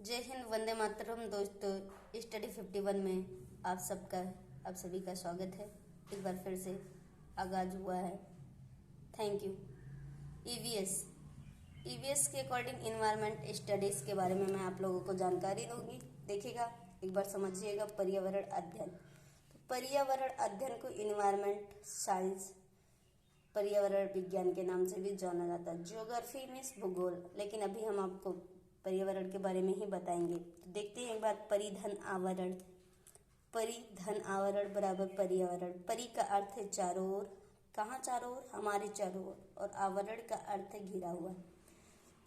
जय हिंद, वंदे मातरम। दोस्तों, स्टडी 51 में आप सभी का स्वागत है। एक बार फिर से आगाज हुआ है। Thank you. ईवीएस के अकॉर्डिंग इन्वायरमेंट स्टडीज के बारे में मैं आप लोगों को जानकारी दूंगी। देखिएगा, एक बार समझिएगा। पर्यावरण अध्ययन, तो पर्यावरण अध्ययन को इन्वायरमेंट साइंस, पर्यावरण विज्ञान के नाम से भी जाना जाता है। ज्योग्राफी मीन्स भूगोल, लेकिन अभी हम आपको पर्यावरण के बारे में ही बताएंगे। तो देखते हैं एक बार परिधन आवरण। परिधन आवरण बराबर पर्यावरण। परि का अर्थ है चारों ओर। कहाँ चारों ओर? हमारे चारों ओर। और आवरण का अर्थ है घिरा हुआ।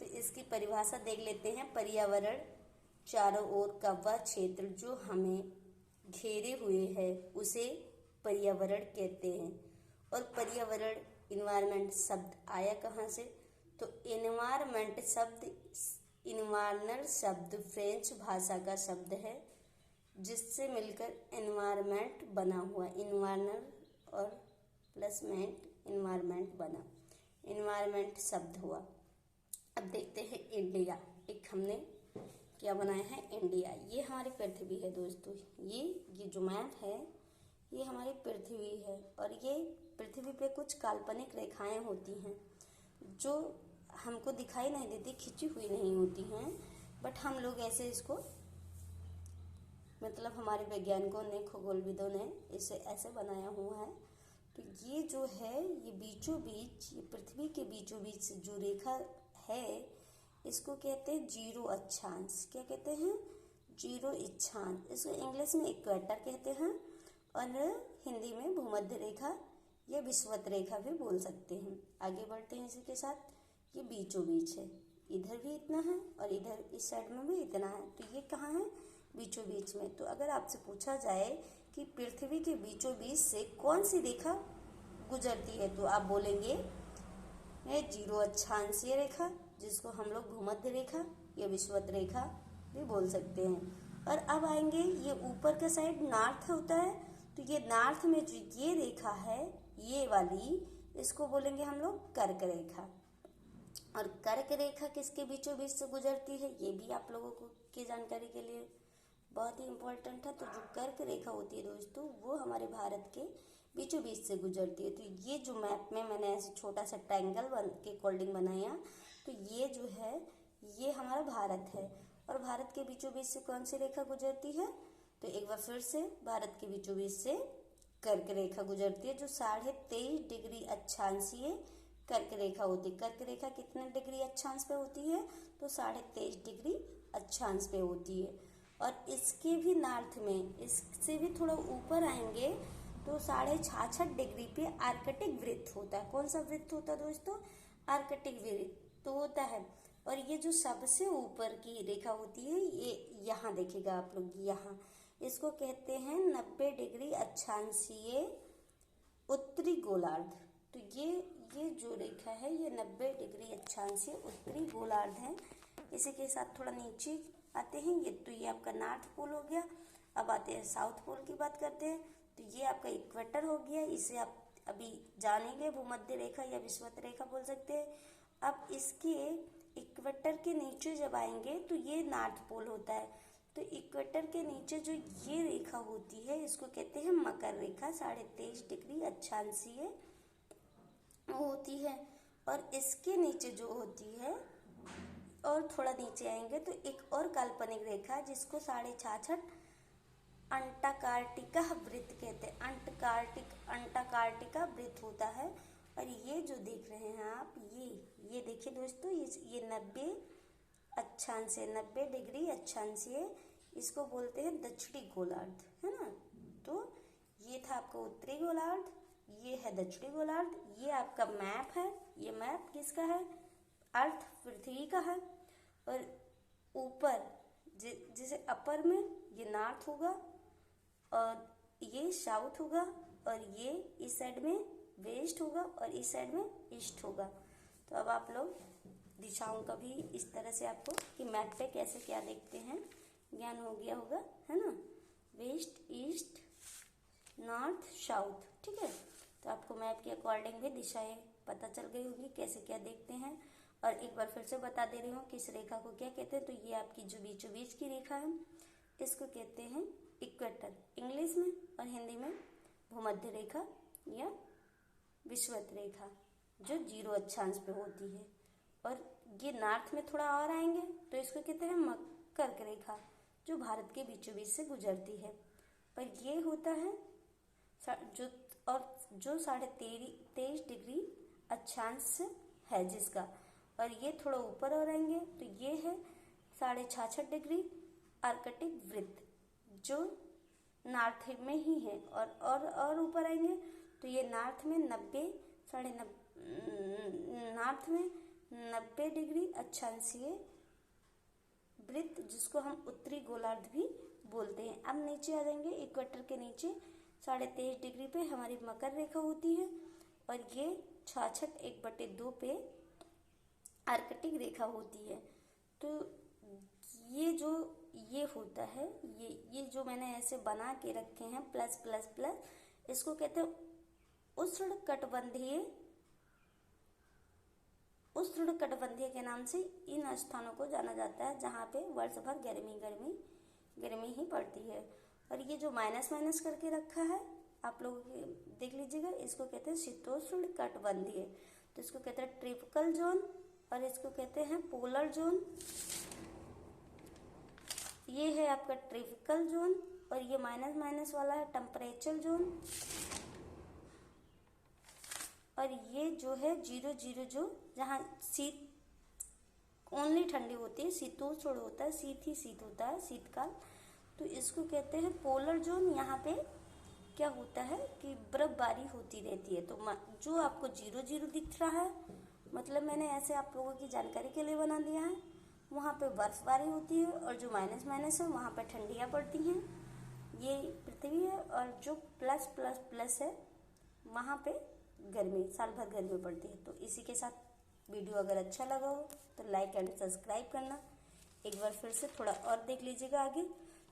तो इसकी परिभाषा देख लेते हैं। पर्यावरण चारों ओर का वह क्षेत्र जो हमें घेरे हुए है उसे पर्यावरण कहते हैं। और पर्यावरण, इन्वायरमेंट शब्द आया कहाँ से? तो इन्वायरमेंट शब्द, इन्वायरनल शब्द फ्रेंच भाषा का शब्द है जिससे मिलकर एनवायरमेंट बना हुआ। इन्वायरनल और प्लस मेंट, इन्वायरमेंट बना, इन्वायरमेंट शब्द हुआ। अब देखते हैं इंडिया। एक हमने क्या बनाया है? इंडिया। ये हमारी पृथ्वी है दोस्तों। ये जो मैप है ये हमारी पृथ्वी है। और ये पृथ्वी पे कुछ काल्पनिक रेखाएं होती हैं जो हमको दिखाई नहीं देती, खिंची हुई नहीं होती हैं, बट हम लोग ऐसे इसको, मतलब हमारे वैज्ञानिकों ने, खगोलविदों ने इसे ऐसे बनाया हुआ है। तो ये जो है, ये बीचों बीच, ये पृथ्वी के बीचों बीच जो रेखा है इसको कहते हैं जीरो अक्षांश। क्या कहते हैं? जीरो अक्षांश। इसको इंग्लिश में इक्वेटर कहते हैं और हिंदी में भूमध्य रेखा या विषुवत रेखा भी बोल सकते हैं। आगे बढ़ते हैं इसी के साथ। ये बीचों बीच है, इधर भी इतना है और इधर इस साइड में भी इतना है। तो ये कहाँ है? बीचों बीच में। तो अगर आपसे पूछा जाए कि पृथ्वी के बीचों बीच से कौन सी रेखा गुजरती है तो आप बोलेंगे ये जीरो अक्षांशीय रेखा, जिसको हम लोग भूमध्य रेखा या विषुवत रेखा भी बोल सकते हैं। और अब आएंगे, ये ऊपर का साइड नॉर्थ होता है, तो ये नॉर्थ में जो ये रेखा है, ये वाली, इसको बोलेंगे हम लोग कर्क रेखा। और कर्क रेखा किसके बीचों बीच से गुजरती है ये भी आप लोगों को की जानकारी के लिए बहुत ही इम्पोर्टेंट है। तो जो कर्क रेखा होती है दोस्तों, वो हमारे भारत के बीचों बीच से गुजरती है। तो ये जो मैप में मैंने ऐसे छोटा सा ट्रायंगल के अकॉर्डिंग बनाया, तो ये जो है ये हमारा भारत है। और भारत के बीचों बीच से कौन सी रेखा गुजरती है? तो एक बार फिर से, भारत के बीचों बीच से कर्क रेखा गुजरती है जो 23.5 डिग्री अक्षांशीय कर्क रेखा होती है। कर्क रेखा कितने डिग्री अक्षांश पे होती है? तो 23.5 डिग्री अक्षांश पे होती है। और इसके भी नॉर्थ में, इससे भी थोड़ा ऊपर आएंगे तो 66.5 डिग्री पे आर्कटिक वृत्त होता है। कौन सा वृत्त होता है दोस्तों? आर्कटिक वृत्त तो होता है। और ये जो सबसे ऊपर की रेखा होती है, ये यहाँ देखिएगा आप लोग, यहाँ इसको कहते हैं 90 डिग्री अक्षांशीय उत्तरी गोलार्ध। तो ये जो रेखा है ये 90 डिग्री अक्षांशीय उत्तरी गोलार्ध है। इसी के साथ थोड़ा नीचे आते हैं, तो ये आपका नॉर्थ पोल हो गया। अब आते हैं साउथ पोल की बात करते हैं, तो ये आपका इक्वेटर हो गया। इसे आप अभी जानेंगे, भूमध्य रेखा या विषुवत रेखा बोल सकते हैं। अब इसके इक्वेटर के नीचे जब आएंगे तो ये नॉर्थ पोल होता है। तो इक्वेटर के नीचे जो ये रेखा होती है इसको कहते हैं मकर रेखा। 23.5 डिग्री अक्षांशीय होती है। और इसके नीचे जो होती है, और थोड़ा नीचे आएंगे तो एक और काल्पनिक रेखा जिसको 66.5 अंटार्कटिका वृत्त कहते हैं। अंटार्कटिका वृत्त होता है। और ये जो देख रहे हैं आप, ये देखिए दोस्तों, ये 90 अक्षांशीय, 90 डिग्री अक्षांशीय, इसको बोलते हैं दक्षिणी गोलार्ध, है ना। तो ये था आपका उत्तरी गोलार्ध, ये है दक्षिणी गोलार्ध। ये आपका मैप है। ये मैप किसका है? अर्थ, पृथ्वी का है। और ऊपर जैसे अपर में ये नॉर्थ होगा और ये साउथ होगा, और ये इस साइड में वेस्ट होगा और इस साइड में ईस्ट होगा। तो अब आप लोग दिशाओं का भी इस तरह से आपको कि मैप पे कैसे क्या देखते हैं ज्ञान हो गया होगा, है ना। वेस्ट, ईस्ट, नॉर्थ, साउथ, ठीक है। तो आपको मैप के अकॉर्डिंग भी दिशाएं पता चल गई होगी कैसे क्या देखते हैं। और एक बार फिर से बता दे रही हूँ कि इस रेखा को क्या कहते हैं। तो ये आपकी जो बीचों बीच की रेखा है इसको कहते हैं इक्वेटर इंग्लिश में, और हिंदी में भूमध्य रेखा या विषुवत रेखा, जो 0 अक्षांश पे होती है। और ये नॉर्थ में थोड़ा और आएंगे तो इसको कहते हैं कर्क रेखा, जो भारत के बीचों बीच से गुजरती है। और ये होता है जो 23.5 डिग्री अक्षांश है जिसका, और ये थोड़ा ऊपर और आएंगे तो ये है 66.5 डिग्री आर्कटिक वृत्त, जो नॉर्थ में ही है। और ऊपर आएंगे तो ये नॉर्थ में 90 डिग्री अक्षांशीय वृत्त, जिसको हम उत्तरी गोलार्ध भी बोलते हैं। अब नीचे आ जाएंगे, इक्वेटर के नीचे 23.5 डिग्री पे हमारी मकर रेखा होती है, और ये 66/1/2 पे आर्कटिक रेखा होती है। तो ये होता है, ये जो मैंने ऐसे बना के रखे हैं प्लस प्लस प्लस, इसको कहते हैं उष्णकटिबंधीय के नाम से इन स्थानों को जाना जाता है, जहाँ पे वर्ष भर गर्मी ही पड़ती है। और ये जो माइनस माइनस करके रखा है आप लोग देख लीजिएगा, इसको कहते हैं शीतोष्णकटिबंधीय। तो इसको कहते हैं ट्रॉपिकल जोन, और इसको कहते हैं पोलर जोन। ये है आपका ट्रॉपिकल जोन, और ये माइनस माइनस वाला है टेम्परेचर जोन। और ये जो है 0 जो जहाँ शीत ओनली ठंडी होती है, शीतोष्ण होता है, शीत ही शीत होता है, शीतकाल, तो इसको कहते हैं पोलर जोन। यहाँ पे क्या होता है कि बर्फबारी होती रहती है। तो जो आपको 0 दिख रहा है, मतलब मैंने ऐसे आप लोगों की जानकारी के लिए बना दिया है, वहाँ पे बर्फबारी होती है, और जो माइनस माइनस है वहाँ पे ठंडियाँ पड़ती हैं। ये पृथ्वी है, और जो प्लस प्लस प्लस है वहाँ पे गर्मी, साल भर गर्मी पड़ती है। तो इसी के साथ वीडियो अगर अच्छा लगा हो तो लाइक एंड सब्सक्राइब करना। एक बार फिर से थोड़ा और देख लीजिएगा आगे।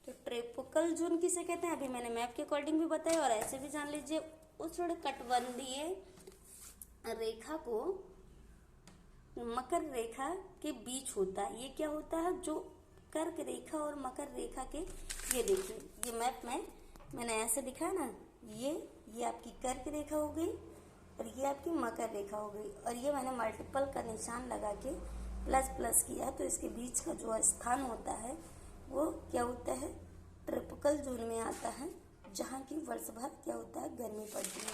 तो ट्रॉपिकल जोन किसे कहते हैं, अभी मैंने मैप के अकॉर्डिंग भी बताया, और ऐसे भी जान लीजिए। उष्णकटिबंधीय रेखा को मकर रेखा के बीच होता है। ये क्या होता है, जो कर्क रेखा और मकर रेखा के, ये देखिए ये मैप में मैंने ऐसे दिखा ना, ये आपकी कर्क रेखा हो गई, और ये आपकी मकर रेखा हो गई, और ये मैंने मल्टीपल का निशान लगा के प्लस प्लस किया। तो इसके बीच का जो स्थान होता है वो क्या होता है, ट्रॉपिकल जोन में आता है, जहाँ की वर्ष भर क्या होता है, गर्मी पड़ती है।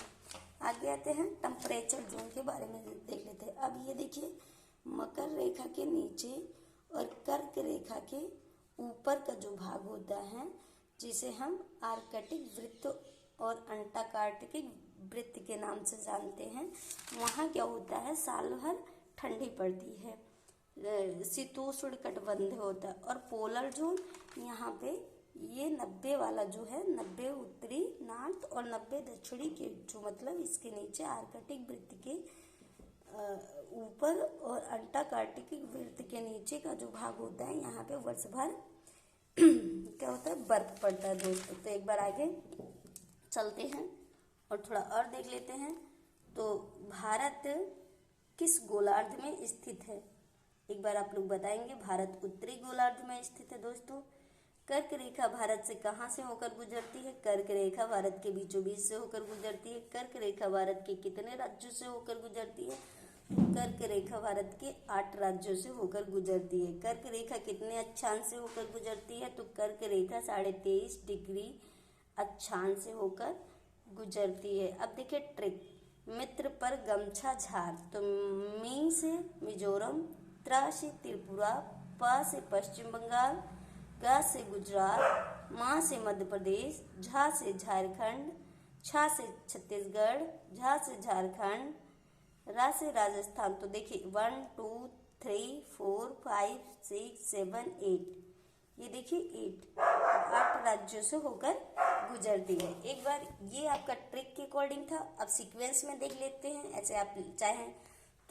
आगे आते हैं टेम्परेचर जोन के बारे में देख लेते हैं। अब ये देखिए, मकर रेखा के नीचे और कर्क रेखा के ऊपर का जो भाग होता है, जिसे हम आर्कटिक वृत्त और अंटार्कटिक वृत्त के नाम से जानते हैं, वहाँ क्या होता है, साल भर ठंडी पड़ती है, शीतोष्णकटिबंधीय होता है। और पोलर जोन, यहाँ पे ये 90 वाला जो है, 90 उत्तरी नॉर्थ और 90 दक्षिणी के, जो मतलब इसके नीचे आर्कटिक वृत्त के ऊपर और अंटार्कटिक वृत्त के नीचे का जो भाग होता है, यहाँ पे वर्ष भर क्या होता है, बर्फ पड़ता है दोस्तों। तो एक बार आगे चलते हैं और थोड़ा और देख लेते हैं। तो भारत किस गोलार्ध में स्थित है, एक बार आप लोग बताएंगे। भारत उत्तरी गोलार्ध में स्थित है दोस्तों। कर्क रेखा भारत से कहाँ से होकर गुजरती है, कर्क रेखा भारत के बीचों बीच से होकर गुजरती है। कर्क रेखा भारत के कितने राज्यों से होकर गुजरती है, कर्क रेखा भारत के 8 राज्यों से होकर गुजरती है। कर्क रेखा कितने अक्षांश से होकर गुजरती है, तो कर्क रेखा 23.5 डिग्री अक्षांश से होकर गुजरती है। अब देखिए ट्रिक, मित्र पर गमछा झार, तो मी से मिजोरम, त्रा से त्रिपुरा, पा से पश्चिम बंगाल, गा से गुजरात, मा से मध्य प्रदेश, झा से झारखंड, छा से छत्तीसगढ़, झा से झारखंड, रा से राजस्थान। तो देखिए 1 2 3 4 5 6 7 8, ये देखिए 8 राज्यों से होकर गुजरती है। एक बार ये आपका ट्रिक के अकॉर्डिंग था। अब सीक्वेंस में देख लेते हैं, ऐसे आप चाहें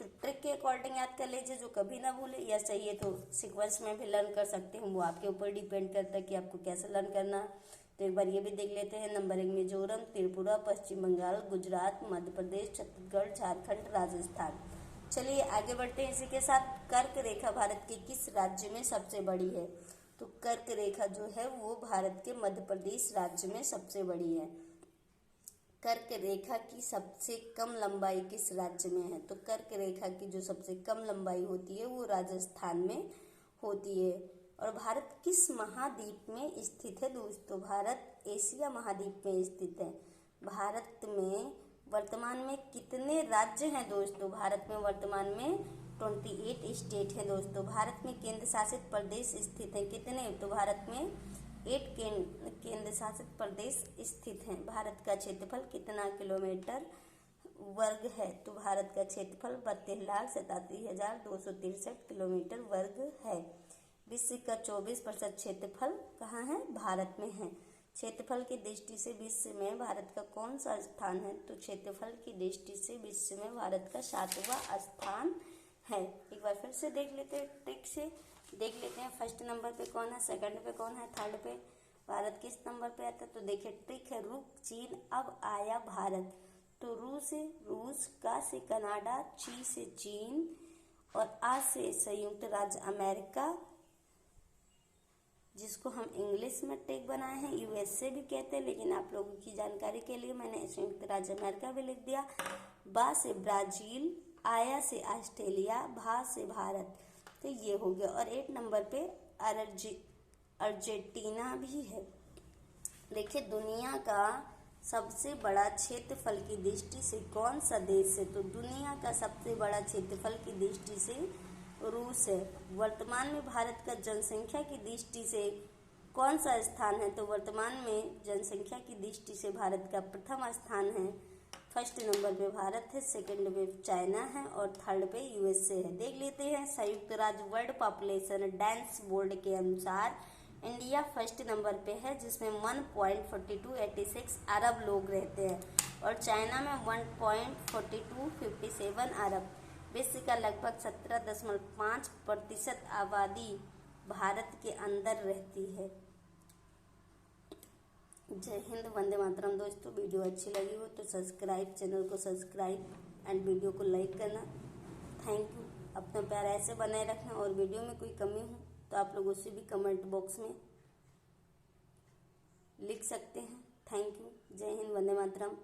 तो ट्रिक के अकॉर्डिंग याद कर लीजिए, जो कभी ना भूले, या चाहिए तो सीक्वेंस में भी लर्न कर सकते हैं, वो आपके ऊपर डिपेंड करता है कि आपको कैसे लर्न करना। तो एक बार ये भी देख लेते हैं। नंबर 1 मिजोरम, त्रिपुरा, पश्चिम बंगाल, गुजरात, मध्य प्रदेश, छत्तीसगढ़, झारखंड, राजस्थान। चलिए आगे बढ़ते हैं इसी के साथ। कर्क रेखा भारत के किस राज्य में सबसे बड़ी है? तो कर्क रेखा जो है वो भारत के मध्य प्रदेश राज्य में सबसे बड़ी है। कर्क रेखा की सबसे कम लंबाई किस राज्य में है? तो कर्क रेखा की जो सबसे कम लंबाई होती है वो राजस्थान में होती है। और भारत किस महाद्वीप में स्थित है दोस्तों? भारत एशिया महाद्वीप में स्थित है। भारत में वर्तमान में कितने राज्य हैं दोस्तों? भारत में वर्तमान में 28 स्टेट हैं दोस्तों। भारत में केंद्र शासित प्रदेश स्थित हैं कितने? तो भारत में 8 केंद्र शासित प्रदेश स्थित हैं। भारत का क्षेत्रफल कितना किलोमीटर वर्ग है? तो भारत का क्षेत्रफल 32,87,263 किलोमीटर वर्ग है। विश्व का 24% क्षेत्रफल कहाँ है? भारत में है। क्षेत्रफल की दृष्टि से विश्व में भारत का कौन सा स्थान है? तो क्षेत्रफल की दृष्टि से विश्व में भारत का 7वां स्थान है। एक बार फिर से देख लेते हैं, ट्रिक से देख लेते हैं। फर्स्ट नंबर पे कौन है, सेकंड पे कौन है, थर्ड पे भारत किस नंबर पे आता है? तो देखिए ट्रिक है, रुक चीन अब आया भारत। तो रू से रूस, का से कनाडा, ची से चीन और आ से संयुक्त राज्य अमेरिका, जिसको हम इंग्लिश में ट्रिक बनाए हैं, यूएसए भी कहते हैं, लेकिन आप लोगों की जानकारी के लिए मैंने संयुक्त राज्य अमेरिका भी लिख दिया। बा से ब्राजील, आया से ऑस्ट्रेलिया, भा से भारत। तो ये हो गया। और 8 नंबर पे अर्जेंटीना भी है। देखिए दुनिया का सबसे बड़ा क्षेत्रफल की दृष्टि से कौन सा देश है? तो दुनिया का सबसे बड़ा क्षेत्रफल की दृष्टि से रूस है। वर्तमान में भारत का जनसंख्या की दृष्टि से कौन सा स्थान है? तो वर्तमान में जनसंख्या की दृष्टि से भारत का प्रथम स्थान है। फर्स्ट नंबर पे भारत है, सेकंड पे चाइना है और थर्ड पे यूएसए है। देख लेते हैं संयुक्त राज्य वर्ल्ड पॉपुलेशन डेंस बोर्ड के अनुसार इंडिया फर्स्ट नंबर पे है, जिसमें 1.4286 अरब लोग रहते हैं और चाइना में 1.4257 अरब। विश्व का लगभग 17.5% आबादी भारत के अंदर रहती है। जय हिंद, वंदे मातरम। दोस्तों वीडियो अच्छी लगी हो तो सब्सक्राइब, चैनल को सब्सक्राइब एंड वीडियो को लाइक करना। Thank you. अपना प्यार ऐसे बनाए रखना और वीडियो में कोई कमी हो तो आप लोग उसे भी कमेंट बॉक्स में लिख सकते हैं। Thank you. जय हिंद, वंदे मातरम।